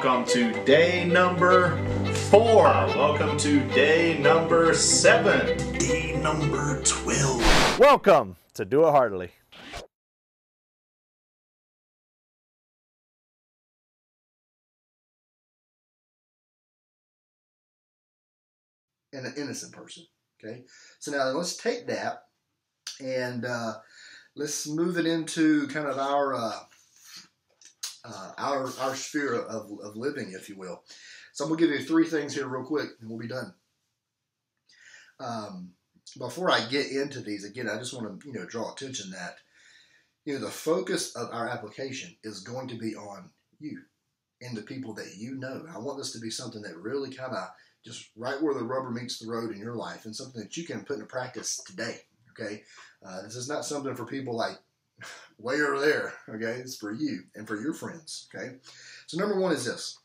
Welcome to day number 4. Welcome to day number 7. Day number 12. Welcome to Do It Heartily. And an innocent person. Okay, so now let's take that and let's move it into kind of our sphere of living, if you will. So I'm gonna give you 3 things here real quick, and we'll be done. Before I get into these, again, I just want to draw attention that the focus of our application is going to be on you and the people that you know. I want this to be something that really kind of just right where the rubber meets the road in your life, and something that you can put into practice today. Okay, this is not something for people like way over there. Okay, it's for you and for your friends. Okay, so number 1 is this: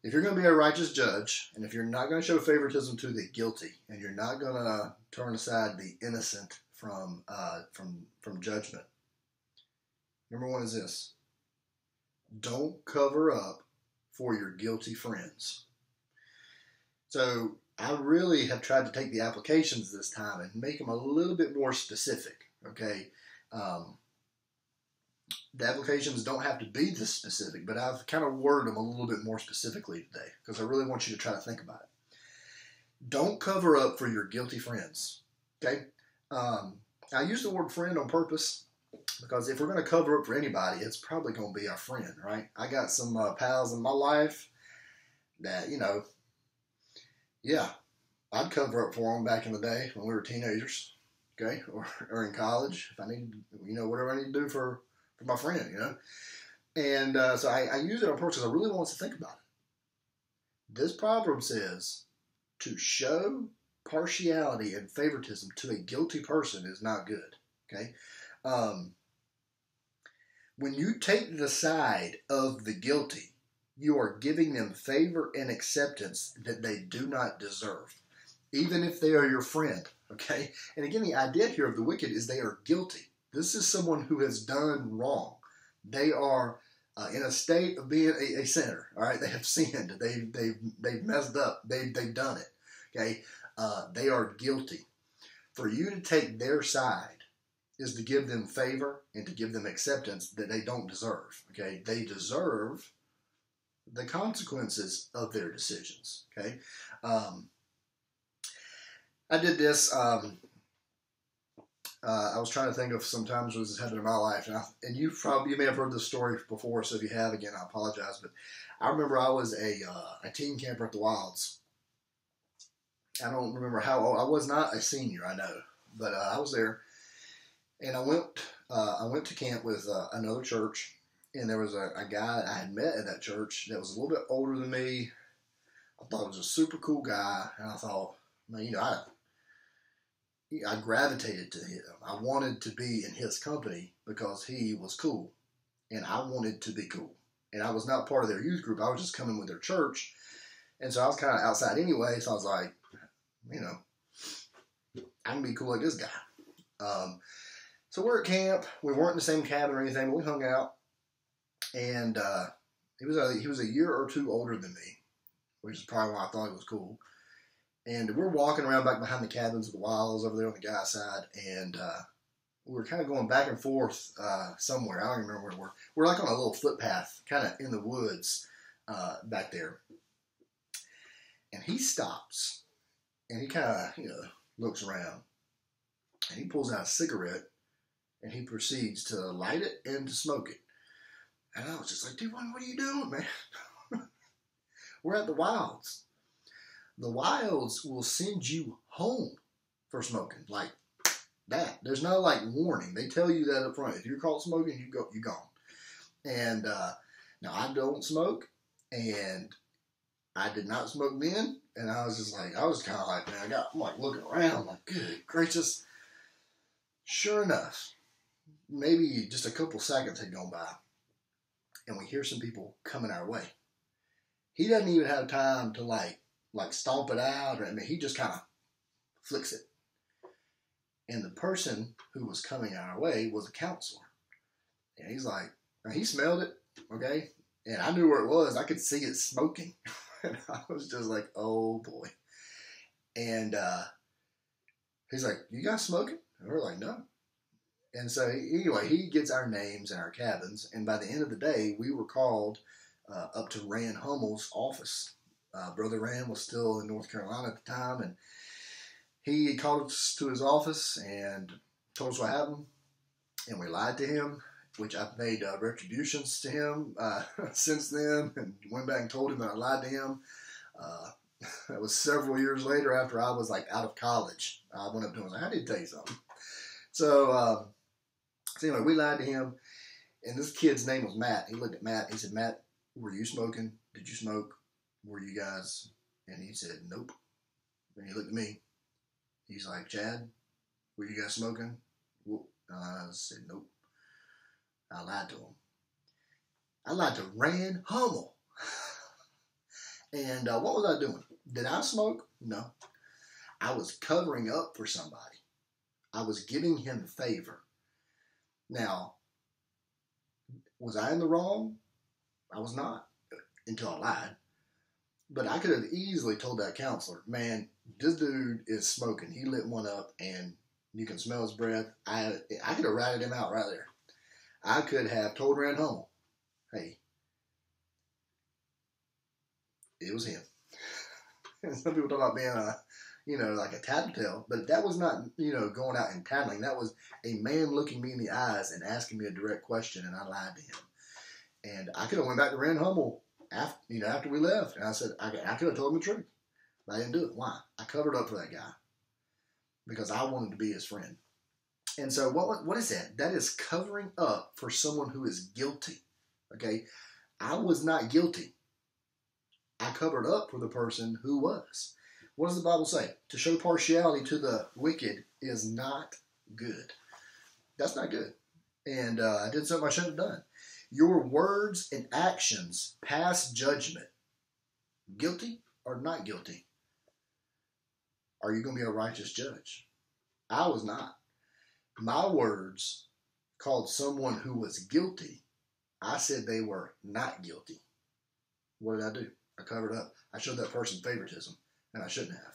if you're going to be a righteous judge, and if you're not going to show favoritism to the guilty, and you're not going to turn aside the innocent from judgment, number 1 is this: don't cover up for your guilty friends. So I really have tried to take the applications this time and make them a little bit more specific. Okay, the applications don't have to be this specific, but I've kind of worded them a little bit more specifically today because I really want you to try to think about it. Don't cover up for your guilty friends. Okay, I use the word friend on purpose because if we're going to cover up for anybody, it's probably going to be our friend, right? I got some pals in my life that, yeah, I'd cover up for them back in the day when we were teenagers, okay, or in college if I needed, whatever I need to do for my friend, And so I use it on purpose because I really want us to think about it. This proverb says to show partiality and favoritism to a guilty person is not good, okay? When you take the side of the guilty, you are giving them favor and acceptance that they do not deserve, even if they are your friend, okay? And again, the idea here of the wicked is they are guilty. This is someone who has done wrong. They are in a state of being a sinner, all right? They have sinned. They've messed up. They've done it, okay? They are guilty. For you to take their side is to give them favor and to give them acceptance that they don't deserve, okay? They deserve the consequences of their decisions, okay? I did this, I was trying to think of some times when this happened in my life, and you may have heard this story before, so if you have, again, I apologize, but I remember I was a teen camper at the Wilds. I don't remember how old, I was not a senior, I know, but I was there. And I went to camp with another church, and there was a guy that I had met at that church that was a little bit older than me. I thought he was a super cool guy, and I thought, man, I gravitated to him. I wanted to be in his company because he was cool, and I wanted to be cool. And I was not part of their youth group. I was just coming with their church, and so I was kind of outside anyway. So I was like, I can be cool like this guy. So we're at camp. We weren't in the same cabin or anything, but we hung out. And he was a year or 2 older than me, which is probably why I thought he was cool. And we're walking around back behind the cabins of the Wilds over there on the guy's side, and we were kind of going back and forth somewhere. I don't even remember where we were. We're like on a little footpath, kind of in the woods back there. And he stops, and he kind of looks around, and he pulls out a cigarette. And he proceeds to light it and to smoke it. And I was just like, dude, what are you doing, man? We're at the Wilds. The Wilds will send you home for smoking. Like that. There's no warning. They tell you that up front. If you're caught smoking, you're gone. And now I don't smoke. And I did not smoke then. And I was just like, I was kind of like, man, I'm like looking around like, good gracious. Sure enough, maybe just a couple seconds had gone by, and we hear some people coming our way. He doesn't even have time to like stomp it out, or he just kind of flicks it. And the person who was coming our way was a counselor, and he's like, he smelled it, okay, And I knew where it was. I could see it smoking. And I was just like, oh boy. And he's like, you guys smoking? And we're like, no. And so anyway, he gets our names and our cabins. And by the end of the day, we were called up to Rand Hummel's office. Brother Rand was still in North Carolina at the time. And he called us to his office and told us what happened. And we lied to him, which I've made retributions to him since then, and went back and told him that I lied to him. That was several years later after I was like out of college. I went up to him and was like, I need to tell you something. So anyway, we lied to him, and this kid's name was Matt. He looked at Matt. He said, Matt, were you smoking? Did you smoke? Were you guys? And he said, nope. And he looked at me. He's like, Chad, were you guys smoking? I said, nope. I lied to him. I lied to Rand Hummel. And what was I doing? Did I smoke? No. I was covering up for somebody. I was giving him a favor. Now, was I in the wrong? I was not until I lied. But I could have easily told that counselor, man, this dude is smoking. He lit one up and you can smell his breath. I could have ratted him out right there. I could have told Rand Hummel, hey, it was him. And some people talk about being like a tattletale, but that was not, going out and tattling. That was a man looking me in the eyes and asking me a direct question, and I lied to him. And I could have went back to Rand Hummel after we left, and I said, I could have told him the truth, but I didn't do it. Why? I covered up for that guy because I wanted to be his friend. And so what is that? That is covering up for someone who is guilty. Okay? I was not guilty. I covered up for the person who was. What does the Bible say? To show partiality to the wicked is not good. That's not good. And I did something I shouldn't have done. Your words and actions pass judgment. Guilty or not guilty? Are you going to be a righteous judge? I was not. My words called someone who was guilty. I said they were not guilty. What did I do? I covered up. I showed that person favoritism, and I shouldn't have.